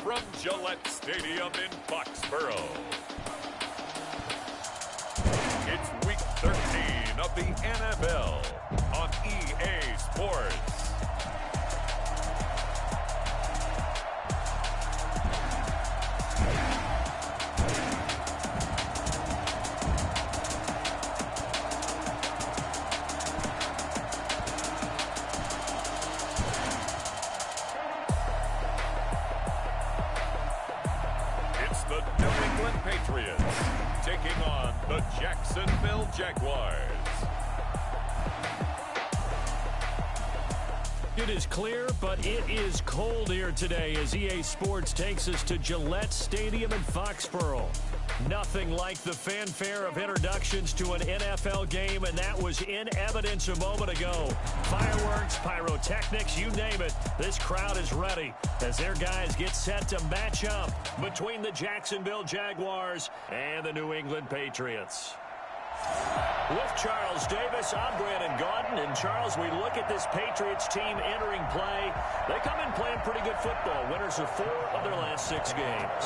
from Gillette Stadium in Foxborough. It's Week 13 of the NFL on EA Sports. The New England Patriots taking on the Jacksonville Jaguars. It is clear, but it is cold here today as EA Sports takes us to Gillette Stadium in Foxborough. Nothing like the fanfare of introductions to an NFL game, and that was in evidence a moment ago. Fireworks, pyrotechnics, you name it. This crowd is ready as their guys get set to match up between the Jacksonville Jaguars and the New England Patriots. With Charles Davis, I'm Brandon Gaudin. And Charles, we look at this Patriots team entering play. They come in playing pretty good football. Winners of 4 of their last 6 games.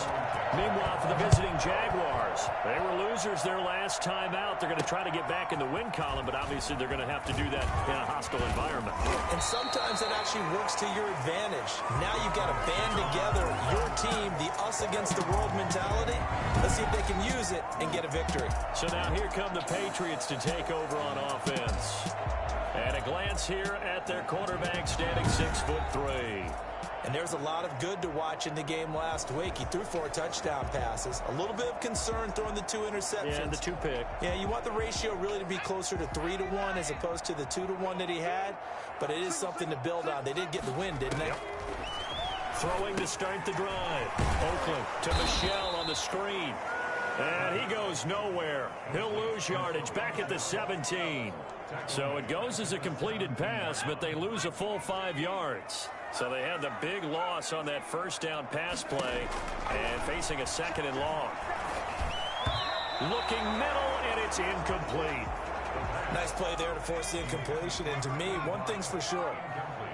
Meanwhile, for the visiting Jaguars, they were losers their last time out. They're going to try to get back in the win column, but obviously they're going to have to do that in a hostile environment. And sometimes that actually works to your advantage. Now you've got to band together your team, the us against the world mentality. Let's see if they can use it and get a victory. So now here come the Patriots to take over on offense. And a glance here at their quarterback standing 6'3". And there's a lot of good to watch in the game last week. He threw 4 touchdown passes. A little bit of concern throwing the 2 interceptions. Yeah, and the 2 pick. Yeah, you want the ratio really to be closer to 3-to-1 as opposed to the 2-to-1 that he had. But it is something to build on. They did get the win, didn't they? Yep. Throwing to start the drive. Oakland to Michelle on the screen. And he goes nowhere. He'll lose yardage back at the 17. So it goes as a completed pass, but they lose a full 5 yards. So they had the big loss on that first down pass play and facing a 2nd and long. Looking middle, and it's incomplete. Nice play there to force the incompletion. And to me, one thing's for sure.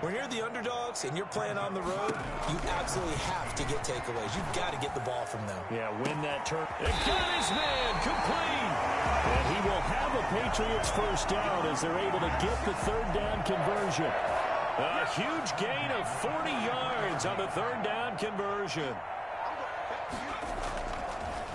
When you're the underdogs and you're playing on the road, you absolutely have to get takeaways. You've got to get the ball from them. Yeah, win that turn. And got his man complete. And he will have a Patriots first down as they're able to get the 3rd down conversion. A huge gain of 40 yards on the 3rd down conversion.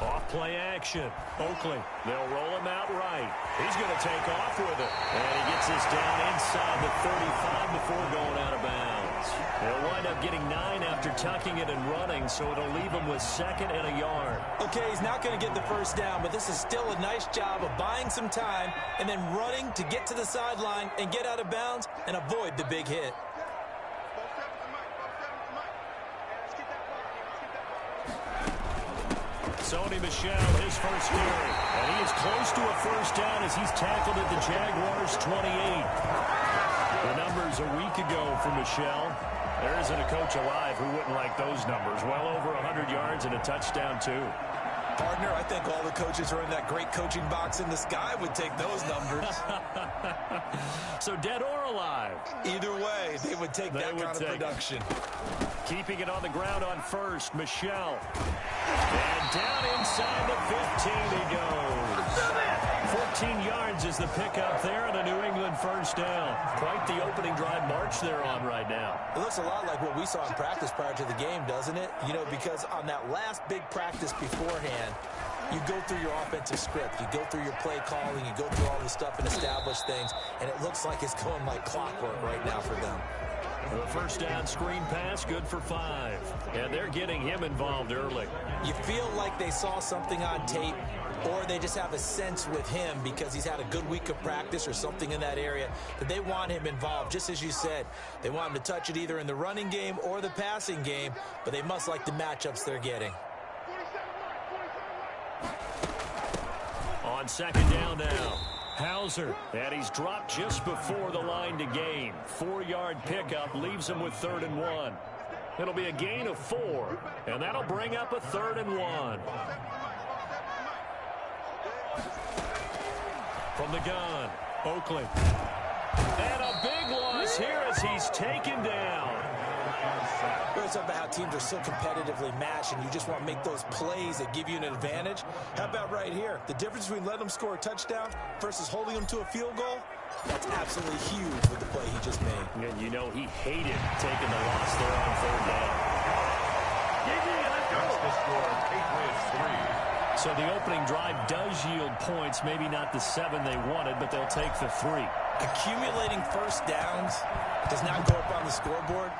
Off play action. Oakley, they'll roll him out right. He's going to take off with it. And he gets this down inside the 35 before going out of bounds. He'll wind up getting 9 after tucking it and running, so it'll leave him with 2nd and a yard. Okay, he's not going to get the first down, but this is still a nice job of buying some time and then running to get to the sideline and get out of bounds and avoid the big hit. Sony Michel, his first carry. And he is close to a first down as he's tackled at the Jaguars' 28. The numbers a week ago for Michel. There isn't a coach alive who wouldn't like those numbers. Well over 100 yards and a touchdown, too. Partner, I think all the coaches are in that great coaching box in the sky would take those numbers. So dead or alive? Either way, they would take that kind of production. Keeping it on the ground on first, Michel. And down inside the 15 he goes. 14 yards is the pickup there and a New England first down. Quite the opening drive march they're on right now. It looks a lot like what we saw in practice prior to the game, doesn't it? You know, because on that last big practice beforehand, you go through your offensive script. You go through your play calling. You go through all the stuff and establish things. And it looks like it's going like clockwork right now for them. The first down screen pass, good for 5. And they're getting him involved early. You feel like they saw something on tape, or they just have a sense with him because he's had a good week of practice or something in that area that they want him involved. Just as you said, they want him to touch it either in the running game or the passing game, but they must like the matchups they're getting. On 2nd down now. Hauser, and he's dropped just before the line to gain. 4-yard pickup leaves him with 3rd and 1. It'll be a gain of 4, and that'll bring up a 3rd and 1. From the gun, Oakley. And a big loss here as he's taken down. It's about how teams are so competitively matched, and you just want to make those plays that give you an advantage. How about right here? The difference between letting them score a touchdown versus holding them to a field goal, that's absolutely huge with the play he just made. And you know he hated taking the loss there on third down. That's the score. Patriots 3. So the opening drive does yield points, maybe not the 7 they wanted, but they'll take the 3. Accumulating first downs does not go up on the scoreboard,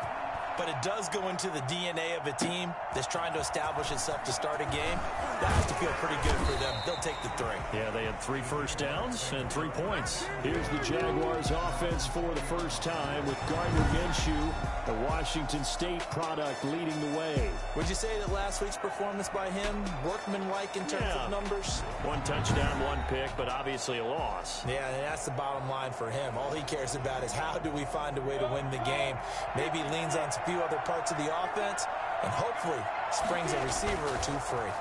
but it does go into the DNA of a team that's trying to establish itself to start a game. That has to feel pretty good for them. They'll take the 3. Yeah, they had 3 first downs and 3 points. Here's the Jaguars offense for the first time with Gardner Minshew, the Washington State product, leading the way. Would you say that last week's performance by him, workmanlike in terms of numbers? 1 touchdown, 1 pick, but obviously a loss. Yeah, and that's the bottom line for him. All he cares about is how do we find a way to win the game. Maybe leans on a few other parts of the offense, and hopefully springs a receiver or 2 free.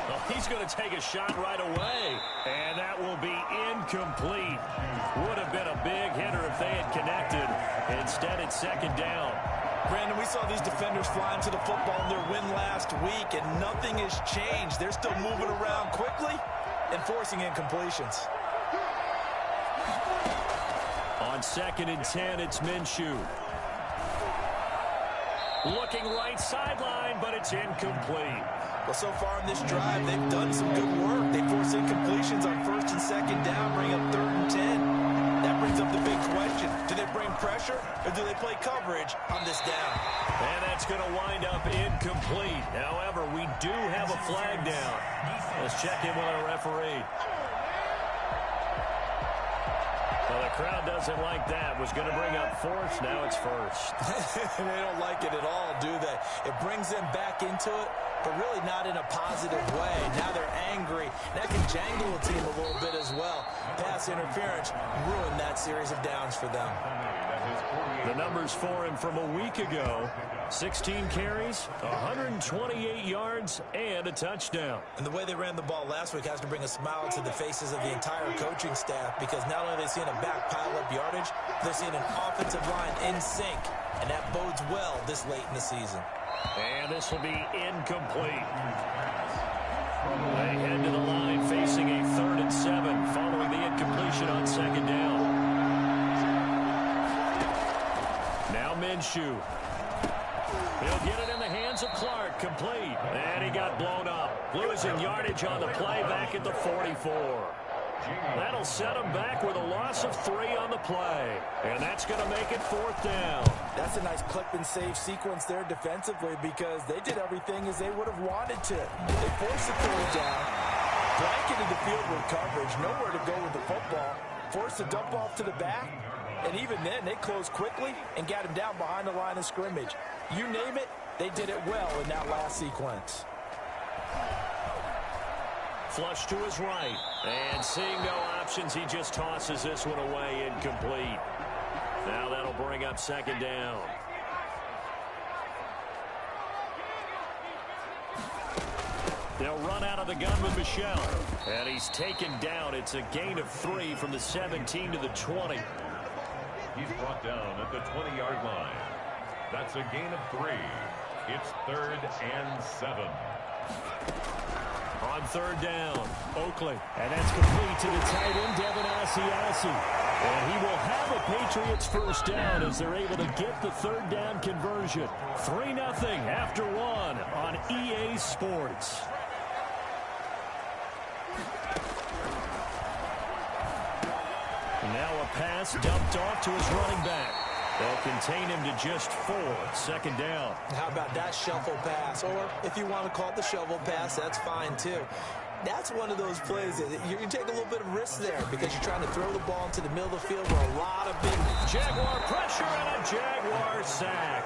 Well, he's going to take a shot right away, and that will be incomplete. Would have been a big hitter if they had connected. Instead, it's 2nd down. Brandon, we saw these defenders flying to the football in their win last week, and nothing has changed. They're still moving around quickly and forcing incompletions. On 2nd and 10, it's Minshew. Looking right sideline, but it's incomplete. Well, so far in this drive, they've done some good work. They force incompletions on 1st and 2nd down, bring up 3rd and 10. That brings up the big question. Do they bring pressure, or do they play coverage on this down? And that's going to wind up incomplete. However, we do have a flag down. Let's check in with our referee. Well, the crowd doesn't like that. Was going to bring up 4th. Now it's 1st. They don't like it at all, do they? It brings them back into it, but really not in a positive way. Now they're angry. That can jangle a team a little bit as well. Pass interference ruined that series of downs for them. The numbers for him from a week ago: 16 carries, 128 yards, and a touchdown. And the way they ran the ball last week has to bring a smile to the faces of the entire coaching staff, because not only are they seeing a back pile up yardage, they're seeing an offensive line in sync, and that bodes well this late in the season. And this will be incomplete. They head to the line facing a 3rd and 7 following the incompletion on 2nd down. Now Minshew. He'll get it in the hands of Clark. Complete. And he got blown up. Losing yardage on the play back at the 44. That'll set him back with a loss of 3 on the play. And that's going to make it 4th down. That's a nice clip and save sequence there defensively, because they did everything as they would have wanted to. They forced the 3rd down, blanketed the field with coverage, nowhere to go with the football, forced the dump off to the back, and even then they closed quickly and got him down behind the line of scrimmage. You name it, they did it well in that last sequence. Flush to his right. And seeing no options, he just tosses this one away, incomplete. Now that'll bring up 2nd down. They'll run out of the gun with Michel. And he's taken down. It's a gain of 3 from the 17 to the 20. He's brought down at the 20-yard line. That's a gain of 3. It's 3rd and 7. On 3rd down, Oakley. And that's complete to the tight end, Devin Asiasi. And he will have a Patriots first down as they're able to get the 3rd down conversion. 3-0 after 1 on EA Sports. Now a pass dumped off to his running back. They'll contain him to just 4. 2nd down. How about that shuffle pass? Or if you want to call it the shovel pass, that's fine too. That's one of those plays that you take a little bit of risk there, because you're trying to throw the ball into the middle of the field where a lot of big Jaguar pressure and a Jaguar sack.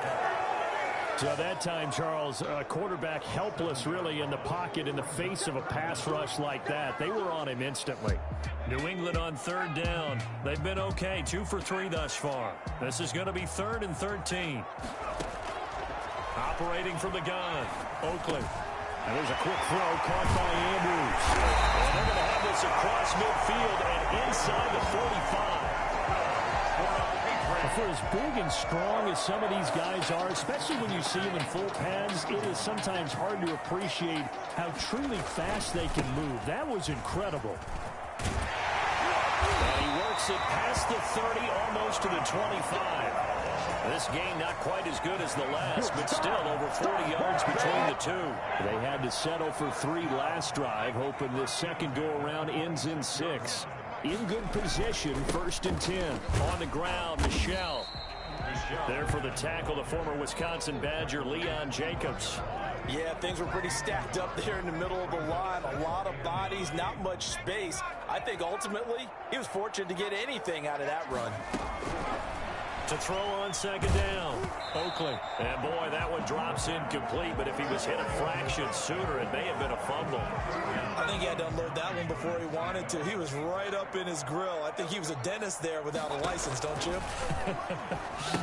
So that time, Charles, quarterback helpless really in the pocket in the face of a pass rush like that. They were on him instantly. New England on 3rd down. They've been okay, 2 for 3 thus far. This is going to be 3rd and 13. Operating from the gun, Oakley. And there's a quick throw caught by Andrews. And they're going to have this across midfield and inside the 45. For as big and strong as some of these guys are, especially when you see them in full pads, it is sometimes hard to appreciate how truly fast they can move. That was incredible. And he works it past the 30, almost to the 25. This game not quite as good as the last, but still over 40 yards between the two. They had to settle for 3 last drive, hoping this second go-around ends in 6. In good position, 1st and 10. On the ground, Michelle. There for the tackle, the former Wisconsin Badger, Leon Jacobs. Yeah, things were pretty stacked up there in the middle of the line. A lot of bodies, not much space. I think ultimately he was fortunate to get anything out of that run. To throw on second down, Oakley. And boy, that one drops incomplete, but if he was hit a fraction sooner, it may have been a fumble. I think he had to unload that one before he wanted to. He was right up in his grill. I think he was a dentist there without a license, don't you?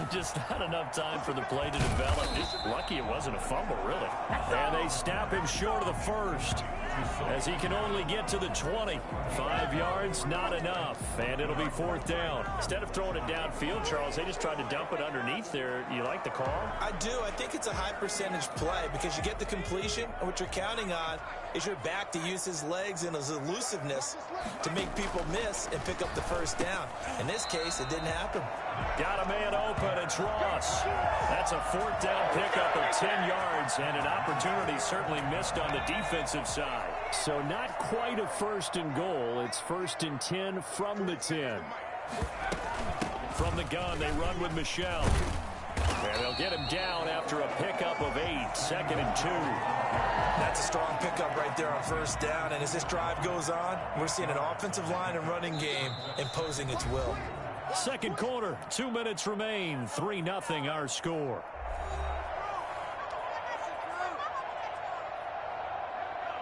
Just not enough time for the play to develop. Just lucky it wasn't a fumble, really. And they snap him short of the 1st, as he can only get to the 20. 5 yards, not enough, and it'll be 4th down. Instead of throwing it downfield, Charles, they just tried to dump it underneath there. You like the call? I do. I think it's a high percentage play because you get the completion, and what you're counting on is your back to use his legs and his elusiveness to make people miss and pick up the 1st down. In this case, it didn't happen. Got a man open. It's Ross. That's a 4th down pickup of 10 yards, and an opportunity certainly missed on the defensive side. So not quite a 1st and goal. It's 1st and 10 from the 10. From the gun, they run with Michelle. And they'll get him down after a pickup of 8, 2nd and 2. That's a strong pickup right there on 1st down. And as this drive goes on, we're seeing an offensive line and running game imposing its will. Second quarter, 2 minutes remain. 3-0 our score.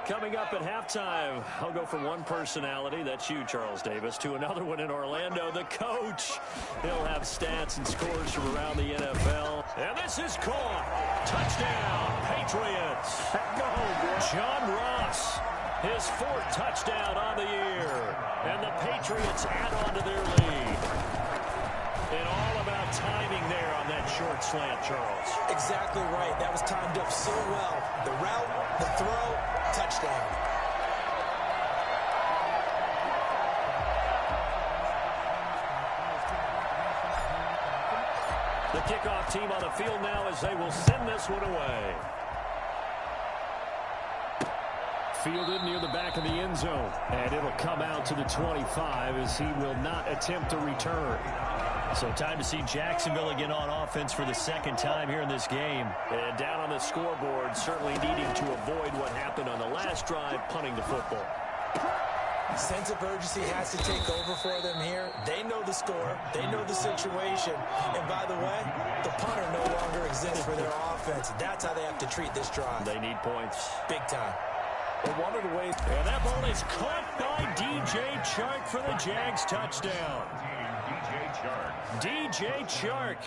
Coming up at halftime, I'll go from one personality, that's you, Charles Davis, to another one in Orlando, the coach. He'll have stats and scores from around the NFL. And this is caught. Touchdown, Patriots. Go, John Ross, his 4th touchdown on the year. And the Patriots add on to their lead. And all about timing there on that short slant, Charles. Exactly right. That was timed up so well. The route, the throw, touchdown. The kickoff team on the field now as they will send this one away. Fielded near the back of the end zone. And it'll come out to the 25 as he will not attempt to return. So time to see Jacksonville again on offense for the 2nd time here in this game. And down on the scoreboard, certainly needing to avoid what happened on the last drive, punting the football. Sense of urgency has to take over for them here. They know the score. They know the situation. And by the way, the punter no longer exists for their offense. That's how they have to treat this drive. They need points. Big time. Well, one of the ways. And that ball is caught by DJ Chark for the Jags touchdown. DJ Chark,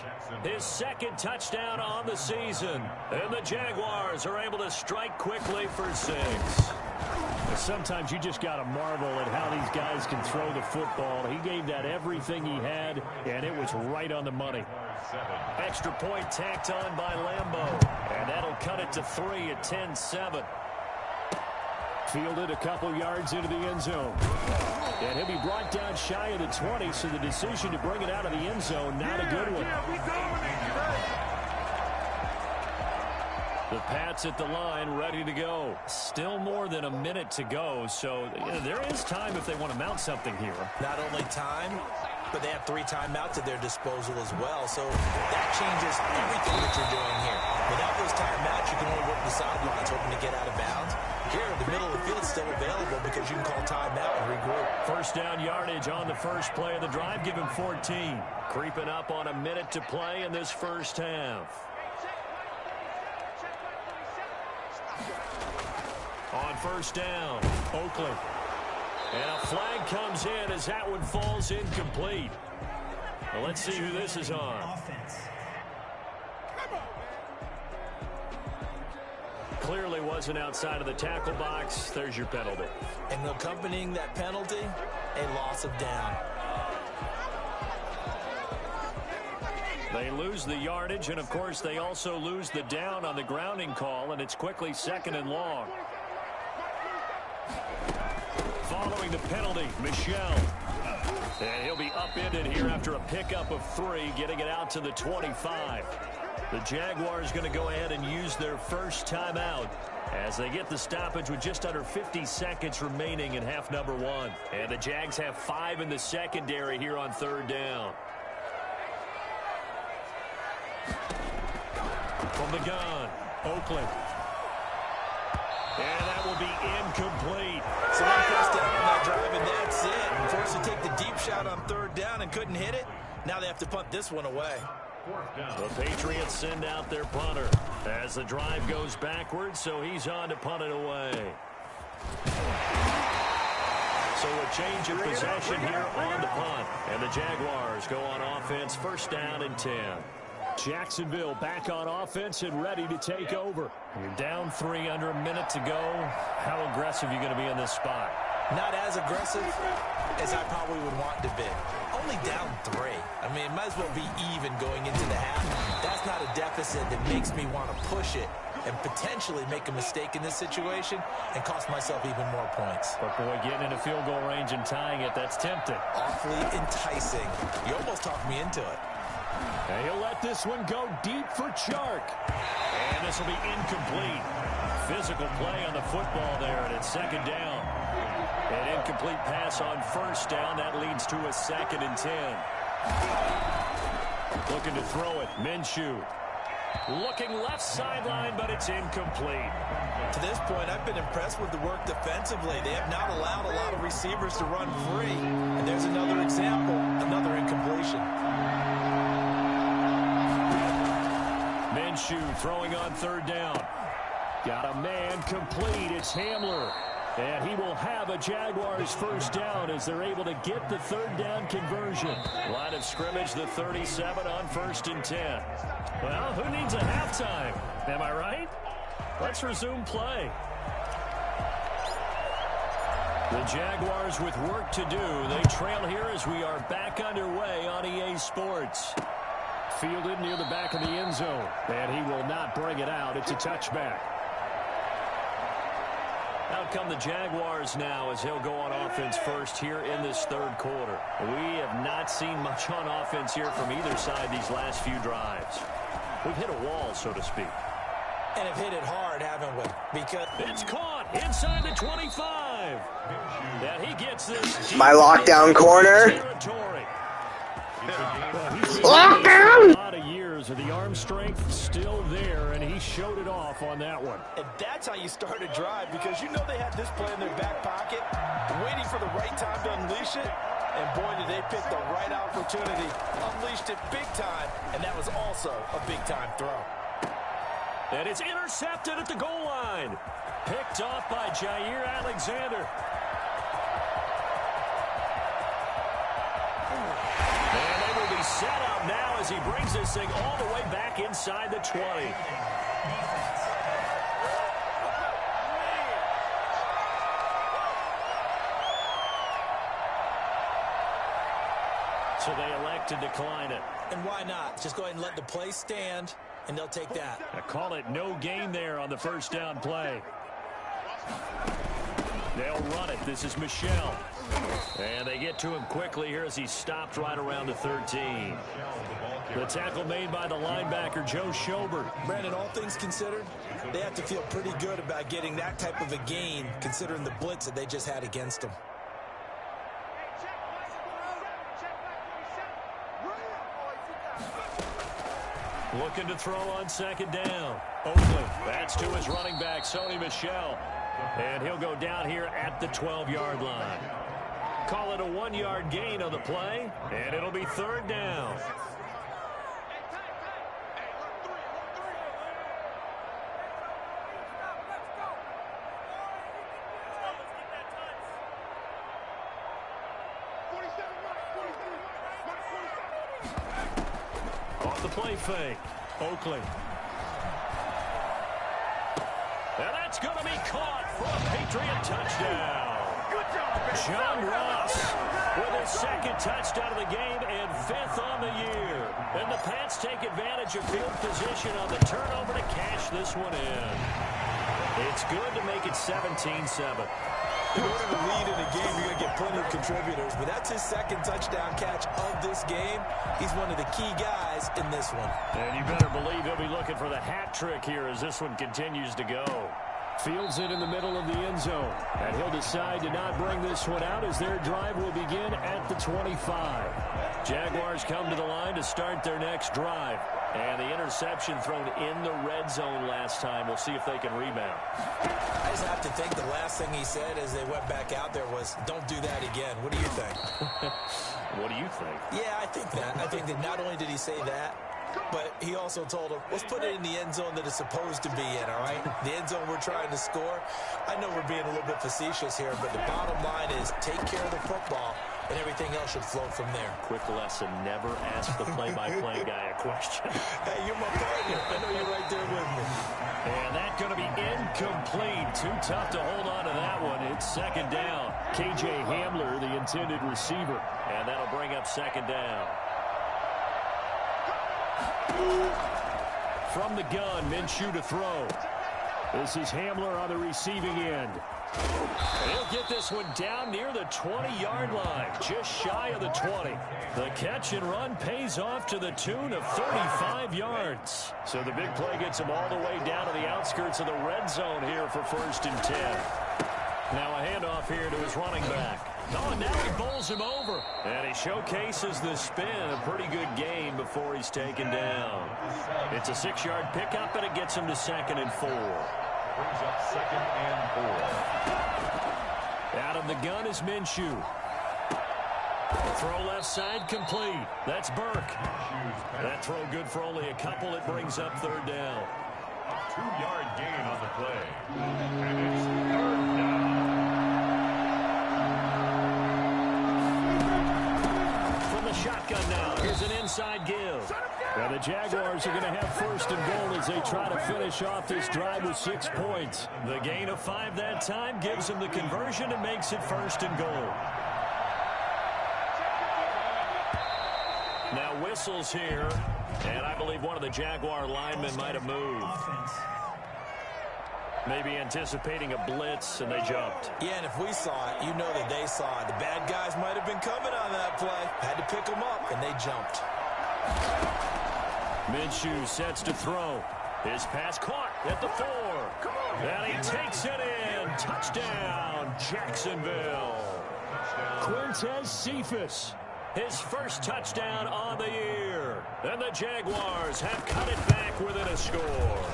his 2nd touchdown on the season. And the Jaguars are able to strike quickly for 6. Sometimes you just got to marvel at how these guys can throw the football. He gave that everything he had, and it was right on the money. Extra point tacked on by Lambeau. And that'll cut it to 3 at 10-7. Fielded a couple yards into the end zone. And he'll be brought down shy of the 20, so the decision to bring it out of the end zone, not a good one. The Pats at the line, ready to go. Still more than a minute to go, so there is time if they want to mount something here. Not only time, but they have 3 timeouts at their disposal as well, so that changes everything that you're doing here. Without those timeouts, you can only work the sidelines, hoping to get out of bounds. Here, the middle of the field is still available because you can call timeout and regroup. 1st down yardage on the first play of the drive. Give him 14. Creeping up on a minute to play in this 1st half. On 1st down, Oakley. And a flag comes in as that one falls incomplete. Well, let's see who this is on. Clearly wasn't outside of the tackle box. There's your penalty. And accompanying that penalty, a loss of down. They lose the yardage, and, of course, they also lose the down on the grounding call, and it's quickly 2nd and long. Following the penalty, Michel. And he'll be upended here after a pickup of 3, getting it out to the 25. The Jaguars going to go ahead and use their first timeout as they get the stoppage with just under 50 seconds remaining in half number 1. And the Jags have 5 in the secondary here on 3rd down. From the gun, Oakland. And that will be incomplete. So one first down on that drive, and that's it. Forced to take the deep shot on 3rd down and couldn't hit it. Now they have to punt this one away. The Patriots send out their punter as the drive goes backwards, so he's on to punt it away. So a change of possession here on the punt. And the Jaguars go on offense, 1st down and 10. Jacksonville back on offense and ready to take over. You're down 3, under a minute to go. How aggressive are you going to be in this spot? Not as aggressive as I probably would want to be. Only down 3. I mean, it might as well be even going into the half. That's not a deficit that makes me want to push it and potentially make a mistake in this situation and cost myself even more points. But, boy, getting in a field goal range and tying it, that's tempting. Awfully enticing. You almost talked me into it. And he'll let this one go deep for Chark. And this will be incomplete. Physical play on the football there, and it's 2nd down. An incomplete pass on 1st down. That leads to a 2nd and 10. Looking to throw it. Minshew. Looking left sideline, but it's incomplete. To this point, I've been impressed with the work defensively. They have not allowed a lot of receivers to run free. And there's another example, another incompletion. Minshew throwing on 3rd down. Got a man complete. It's Hamler. And he will have a Jaguars 1st down as they're able to get the 3rd down conversion. Line of scrimmage, the 37 on 1st and 10. Well, who needs a halftime? Am I right? Let's resume play. The Jaguars with work to do. They trail here as we are back underway on EA Sports. Fielded near the back of the end zone. And he will not bring it out. It's a touchback. Out come the Jaguars now as he'll go on offense first here in this 3rd quarter. We have not seen much on offense here from either side these last few drives. We've hit a wall, so to speak. And have hit it hard, haven't we? Because it's caught inside the 25. And he gets this. My lockdown corner. Territory. Lockdown! A lot of years of the arm strength still there, and he showed it off on that one. And that's how you start a drive, because you know they had this play in their back pocket, waiting for the right time to unleash it. And boy, did they pick the right opportunity. Unleashed it big time, and that was also a big-time throw. And it's intercepted at the goal line. Picked off by Jair Alexander. And they will be set up now as he brings this thing all the way back inside the 20. So they elect to decline it. And why not? Just go ahead and let the play stand, and they'll take that. I call it no gain there on the 1st down play. They'll run it. This is Michel. And they get to him quickly here as he stopped right around the 13. The tackle made by the linebacker, Joe Schobert. Brandon, all things considered, they have to feel pretty good about getting that type of a gain, considering the blitz that they just had against them. Looking to throw on 2nd down. Oakland, that's to his running back, Sony Michel. And he'll go down here at the 12-yard line. Call it a 1-yard gain on the play, and it'll be 3rd down. Off the play fake, Oakland. And that's going to be caught for a Patriot touchdown. Good job, John Ross with his second touchdown of the game and 5th on the year. And the Pats take advantage of field position on the turnover to cash this one in. It's good to make it 17-7. In order to lead in a game, you're going to get plenty of contributors, but that's his second touchdown catch of this game. He's one of the key guys in this one. And you better believe he'll be looking for the hat trick here as this one continues to go. Fields it in the middle of the end zone. And he'll decide to not bring this one out as their drive will begin at the 25. Jaguars come to the line to start their next drive. And the interception thrown in the red zone last time. We'll see if they can rebound. I just have to think the last thing he said as they went back out there was, don't do that again. What do you think? What do you think? Yeah, I think that. I think that not only did he say that, but he also told him, let's put it in the end zone that it's supposed to be in, all right? The end zone we're trying to score. I know we're being a little bit facetious here, but the bottom line is take care of the football, and everything else should flow from there. Quick lesson, never ask the play-by-play guy a question. Hey, you're my partner. I know you're right there with me. And that's going to be incomplete. Too tough to hold on to that one. It's second down. K.J. Hamler, the intended receiver. And that'll bring up second down. From the gun, Minshew to throw. This is Hamler on the receiving end. He'll get this one down near the 20-yard line, just shy of the 20. The catch and run pays off to the tune of 35 yards. So the big play gets him all the way down to the outskirts of the red zone here for 1st and 10. Now a handoff here to his running back. Oh, now he bowls him over. And he showcases the spin. A pretty good game before he's taken down. It's a 6-yard pickup, and it gets him to 2nd and 4. Brings up 2nd and 4. Out of the gun is Minshew. Throw left side complete. That's Burke. That throw good for only a couple. It brings up 3rd down. 2-yard gain on the play. And it's 3rd down. Shotgun now. Here's an inside give. Now the Jaguars are going to have 1st and goal as they try to finish off this drive with 6 points. The gain of 5 that time gives them the conversion and makes it 1st and goal. Now whistles here, and I believe one of the Jaguar linemen might have moved. Maybe anticipating a blitz, and they jumped. Yeah, and if we saw it, you know that they saw it. The bad guys might have been coming on that play. Had to pick them up, and they jumped. Minshew sets to throw. His pass caught at the 4. And he takes it in. Touchdown, Jacksonville. Quintez Cephas. His first touchdown on the year. And the Jaguars have cut it back within a score.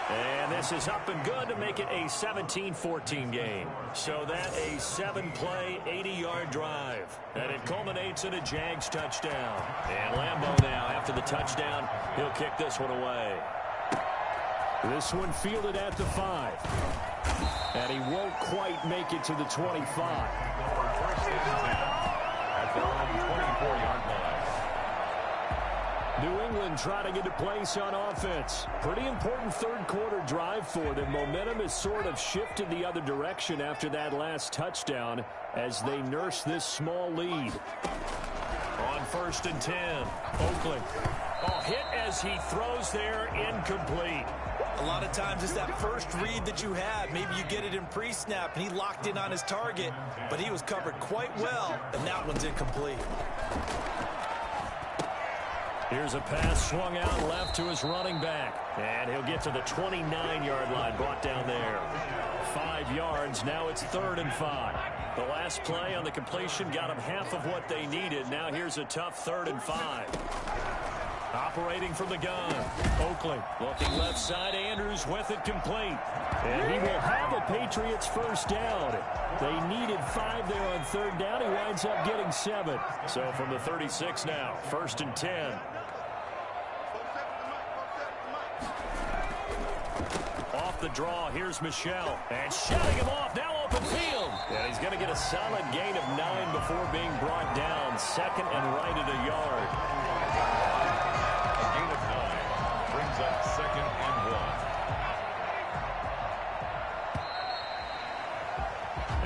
And this is up and good to make it a 17-14 game. So that a 7-play, 80-yard drive. And it culminates in a Jags touchdown. And Lambeau now, after the touchdown, he'll kick this one away. This one fielded at the 5. And he won't quite make it to the 25. First and 10 at their own 24-yard line. New England trying to get a place on offense. Pretty important 3rd quarter drive for them. Momentum has sort of shifted the other direction after that last touchdown as they nurse this small lead. On 1st and 10, Oakland. Oh, hit as he throws there, incomplete. A lot of times it's that first read that you have. Maybe you get it in pre-snap, and he locked in on his target, but he was covered quite well, and that one's incomplete. Here's a pass swung out left to his running back. And he'll get to the 29-yard line, brought down there. 5 yards, now it's 3rd and 5. The last play on the completion got them half of what they needed. Now here's a tough 3rd and 5. Operating from the gun, Oakland. Looking left side, Andrews with it complete. And he will have a Patriots first down. They needed 5 there on 3rd down. He winds up getting 7. So from the 36 now, 1st and 10. Off the draw, here's Michel. And shutting him off, now open field. And he's going to get a solid gain of 9 before being brought down. 2nd and right at a yard. A gain of 9 brings up 2nd and 1.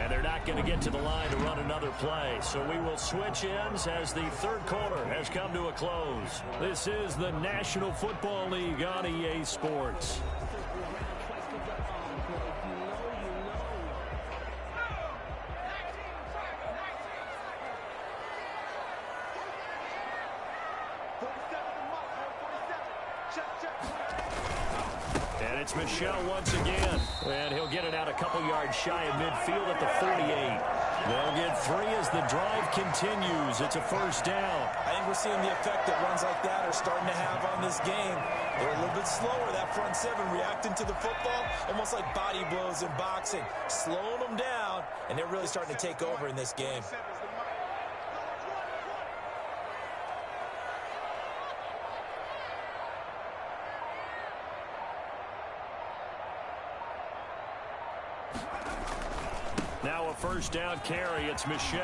And they're not not going to get to the line to run another play. So we will switch ends as the third quarter has come to a close. This is the National Football League on EA Sports. And it's Michel once again. And he'll get it out a couple yards shy of midfield at the 48. They'll get 3 as the drive continues. It's a first down. I think we're seeing the effect that runs like that are starting to have on this game. They're a little bit slower, that front seven, reacting to the football, almost like body blows in boxing, slowing them down, and they're really starting to take over in this game. Now a first down carry. It's Michel.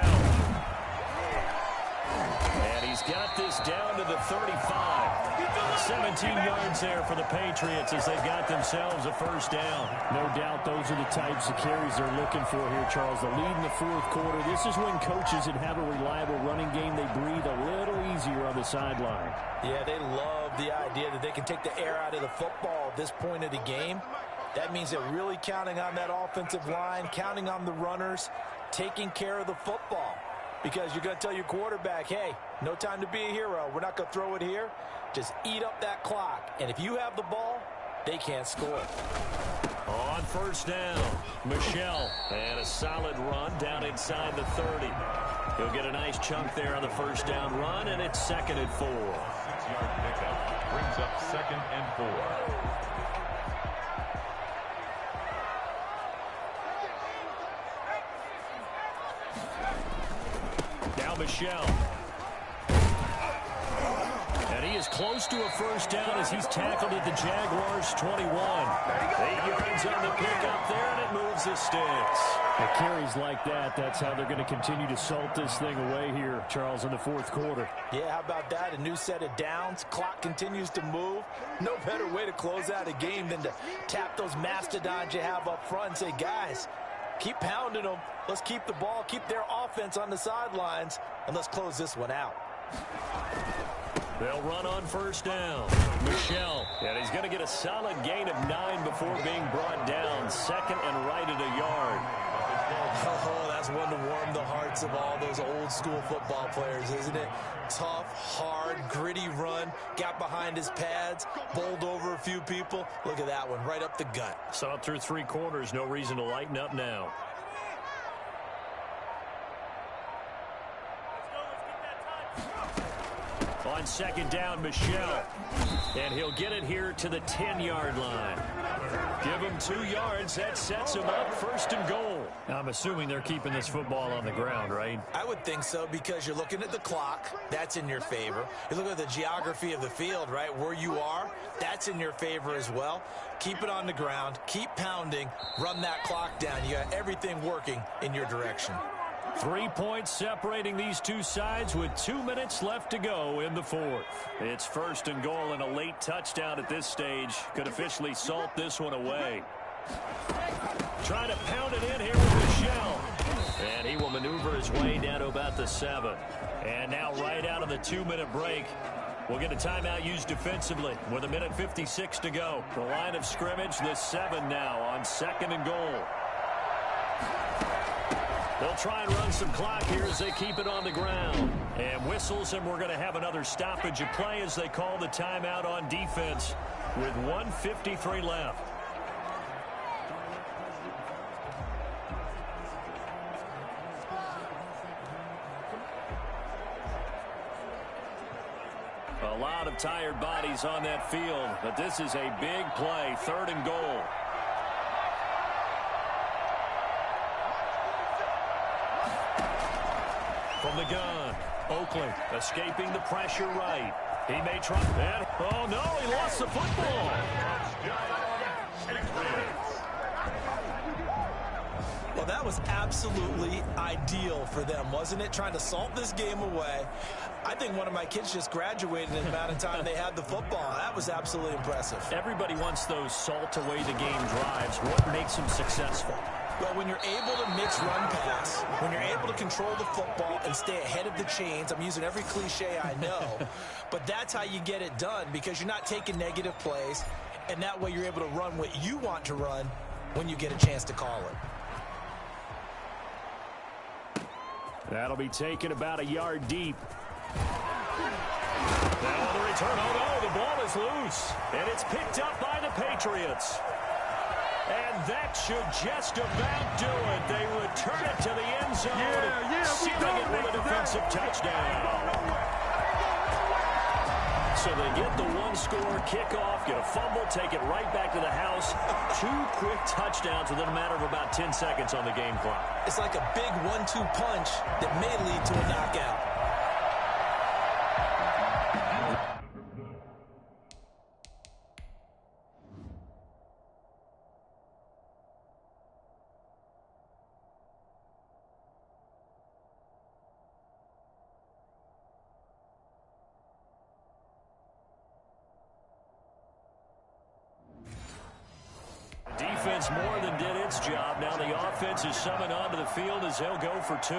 And he's got this down to the 35. 17 yards there for the Patriots as they've got themselves a first down. No doubt those are the types of carries they're looking for here, Charles. The lead in the fourth quarter. This is when coaches that have a reliable running game, they breathe a little easier on the sideline. Yeah, they love the idea that they can take the air out of the football at this point of the game. That means they're really counting on that offensive line, counting on the runners, taking care of the football. Because you're going to tell your quarterback, hey, no time to be a hero. We're not going to throw it here. Just eat up that clock. And if you have the ball, they can't score. On first down, Michel. And a solid run down inside the 30. He'll get a nice chunk there on the first down run, and it's 2nd and 4. 6-yard pickup brings up 2nd and 4. Michel. And he is close to a first down as he's tackled at the Jaguars 21. 8 yards on the pickup there, and it moves the sticks. The carries like that, that's how they're going to continue to salt this thing away here, Charles, in the fourth quarter. Yeah, how about that? A new set of downs. Clock continues to move. No better way to close out a game than to tap those mastodons you have up front and say, guys, keep pounding them. Let's keep the ball, keep their offense on the sidelines, and let's close this one out. They'll run on first down. Michel, and he's going to get a solid gain of 9 before being brought down. 2nd and right at a yard. Oh, that's one to warm the hearts of all those old school football players, isn't it? Tough, hard, gritty run. Got behind his pads, bowled over a few people. Look at that one, right up the gut. Saw it through 3 quarters. No reason to lighten up now. On 2nd down, Michel. And he'll get it here to the 10-yard line. Give him 2 yards. That sets him up 1st and goal. Now, I'm assuming they're keeping this football on the ground, right? I would think so, because you're looking at the clock. That's in your favor. You look at the geography of the field, right? Where you are, that's in your favor as well. Keep it on the ground. Keep pounding. Run that clock down. You got everything working in your direction. 3 points separating these two sides with 2 minutes left to go in the fourth. It's 1st and goal, and a late touchdown at this stage could officially salt this one away. Trying to pound it in here with Michel. And he will maneuver his way down to about the 7. And now right out of the 2-minute break, we'll get a timeout used defensively with 1:56 to go. The line of scrimmage, the 7 now on 2nd and goal. They'll try and run some clock here as they keep it on the ground. And whistles, and we're going to have another stoppage of play as they call the timeout on defense with 1:53 left. A lot of tired bodies on that field, but this is a big play, 3rd and goal. From the gun, Oakland escaping the pressure right. He may try. And, oh, no, he lost the football. Well, that was absolutely ideal for them, wasn't it? Trying to salt this game away. I think one of my kids just graduated in the amount of time they had the football. That was absolutely impressive. Everybody wants those salt away the game drives. What makes them successful? Well, when you're able to mix run pass, when you're able to control the football and stay ahead of the chains, I'm using every cliche I know, but that's how you get it done because you're not taking negative plays, and that way you're able to run what you want to run when you get a chance to call it. That'll be taken about a yard deep. Now on the return, oh no, the ball is loose, and it's picked up by the Patriots. And that should just about do it. They return it to the end zone, sealing it with a defensive touchdown. So they get the one-score kickoff, get a fumble, take it right back to the house. 2 quick touchdowns within a matter of about 10 seconds on the game clock. It's like a big 1-2 punch that may lead to a knockout. Defense more than did its job. Now the offense is summoned onto the field as they'll go for 2.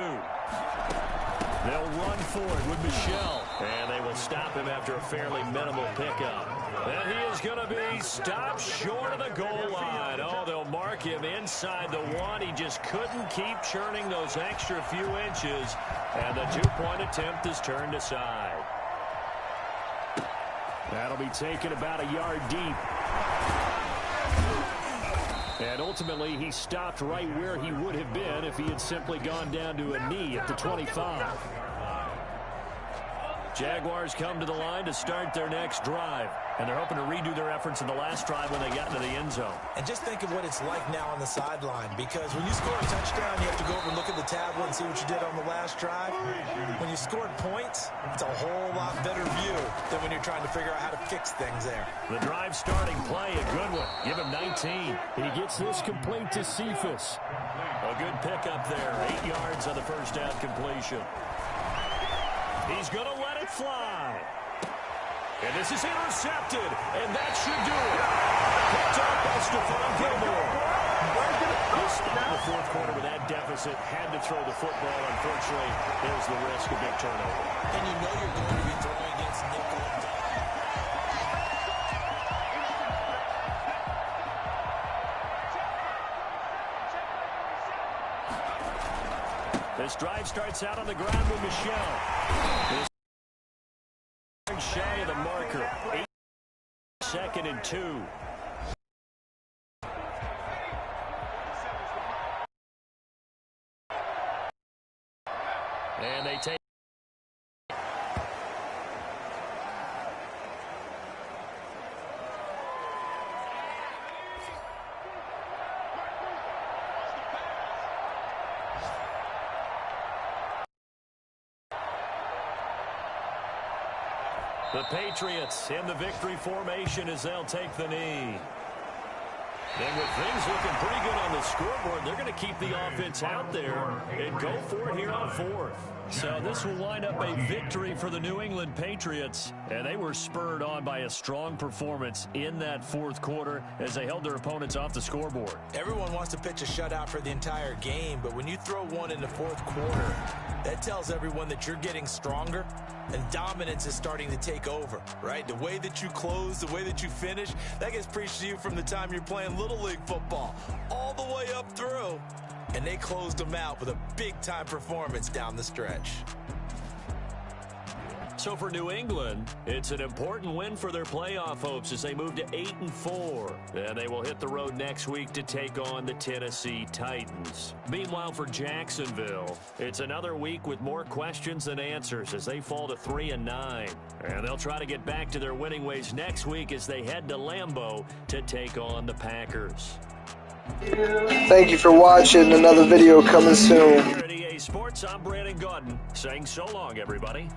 They'll run for it with Michel. And they will stop him after a fairly minimal pickup. And he is going to be stopped short of the goal line. Oh, they'll mark him inside the 1. He just couldn't keep churning those extra few inches. And the 2-point attempt is turned aside. That'll be taken about a yard deep. And ultimately, he stopped right where he would have been if he had simply gone down to a knee at the 25. Jaguars come to the line to start their next drive. And they're hoping to redo their efforts in the last drive when they got into the end zone. And just think of what it's like now on the sideline. Because when you score a touchdown, you have to go over and look at the tablet and see what you did on the last drive. When you scored points, it's a whole lot better view than when you're trying to figure out how to fix things there. The drive starting play, a good one. Give him 19. He gets this complete to Cephas. A good pickup there. 8 yards on the first down completion. He's going to let it fly. And this is intercepted, and that should do it. Picked up by Stephon Gilmore. This spot in the fourth quarter with that deficit, had to throw the football. Unfortunately, there's the risk of big turnover. And you know you're going to be throwing against nickel and dime. This drive starts out on the ground with Michel. Shy of the marker. 2nd and 2. And they take. The Patriots in the victory formation as they'll take the knee. And with things looking pretty good on the scoreboard, they're going to keep the offense out there and go for it here on 4th. So this will wind up a victory for the New England Patriots. And they were spurred on by a strong performance in that 4th quarter as they held their opponents off the scoreboard. Everyone wants to pitch a shutout for the entire game, but when you throw one in the 4th quarter, that tells everyone that you're getting stronger and dominance is starting to take over, right? The way that you close, the way that you finish, that gets preached to you from the time you're playing Little League football all the way up through. And they closed them out with a big-time performance down the stretch. So for New England, it's an important win for their playoff hopes as they move to 8-4. And they will hit the road next week to take on the Tennessee Titans. Meanwhile, for Jacksonville, it's another week with more questions than answers as they fall to 3-9. And they'll try to get back to their winning ways next week as they head to Lambeau to take on the Packers. Thank you for watching. Another video coming soon. Here at EA Sports, I'm Brandon Gaudin saying so long, everybody.